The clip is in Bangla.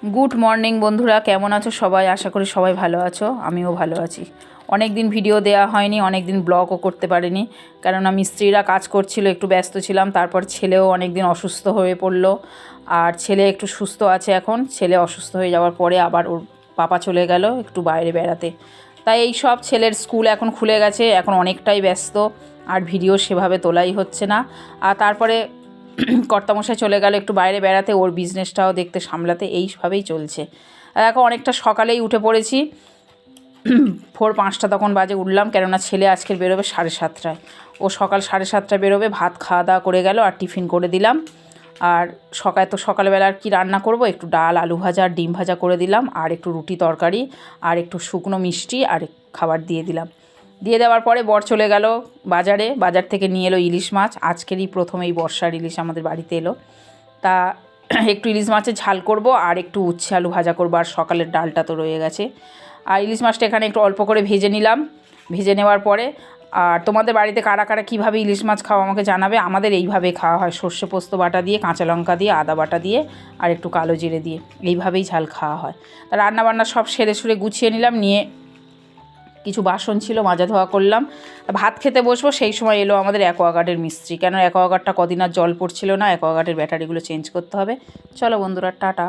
গুড মর্নিং বন্ধুরা, কেমন আছো সবাই? আশা করি সবাই ভালো আছো, আমিও ভালো আছি। অনেক দিন ভিডিও দেওয়া হয়নি, অনেক দিন ব্লগও করতে পারিনি, কেননা মিস্ত্রিরা কাজ করছিল, একটু ব্যস্ত ছিলাম। তারপর ছেলেও অনেক দিন অসুস্থ হয়ে পড়লো, আর ছেলে একটু সুস্থ আছে এখন। ছেলে অসুস্থ হয়ে যাওয়ার পরে আবার ওর পাপা চলে গেল একটু বাইরে বেড়াতে। তাই এই সব, ছেলের স্কুল এখন খুলে গেছে, এখন অনেকটাই ব্যস্ত, আর ভিডিও সেভাবে তোলাই হচ্ছে না। আর তারপরে কর্তামশাই চলে গেল একটু বাইরে বেড়াতে, ওর বিজনেসটাও দেখতে সামলাতে, এইভাবেই চলছে। আর এখন অনেকটা সকালেই উঠে পড়েছি, ভোর 5টা তখন বাজে উঠলাম, কেননা ছেলে আজকের বেরোবে 7:30টায়। ও সকাল 7:30টায় বেরোবে, ভাত খাওয়া দাওয়া করে গেল, আর টিফিন করে দিলাম। আর সকালবেলা আর কী রান্না করব, একটু ডাল, আলু ভাজা আর ডিম ভাজা করে দিলাম, আর একটু রুটি তরকারি, আর একটু শুকনো মিষ্টি আর খাবার দিয়ে দিলাম। দিয়ে দেওয়ার পরে বর চলে গেল বাজার থেকে নিয়ে এলো ইলিশ মাছ। আজকেরই প্রথম এই বর্ষার ইলিশ আমাদের বাড়িতে এলো। তা একটু ইলিশ মাছের ঝাল করব, আর একটু উচ্ছে আলু ভাজা করবো, আর সকালের ডালটা তো রয়ে গেছে। আর ইলিশ মাছটা এখানে একটু অল্প করে ভেজে নিলাম। ভেজে নেওয়ার পরে, আর তোমাদের বাড়িতে কারা কারা কীভাবে ইলিশ মাছ খাওয়া আমাকে জানাবে। আমাদের এইভাবে খাওয়া হয়, সর্ষে পোস্ত বাটা দিয়ে, কাঁচা লঙ্কা দিয়ে, আদা বাটা দিয়ে, আর একটু কালো জিরে দিয়ে, এইভাবেই ঝাল খাওয়া হয়। তা রান্নাবান্না সব সেরে সুরে গুছিয়ে নিলাম, নিয়ে কিছু বাসন ছিল মাজা ধোয়া করলাম। ভাত খেতে বসবো, সেই সময় এলো আমাদের অ্যাকোয়াগার্ডের মিস্ত্রি, কেন অ্যাকোয়াগার্ডটা কদিন আর জল পড়ছিল না, অ্যাকোয়াগার্ডের ব্যাটারিগুলো চেঞ্জ করতে হবে। চলো বন্ধুরা, টাটা।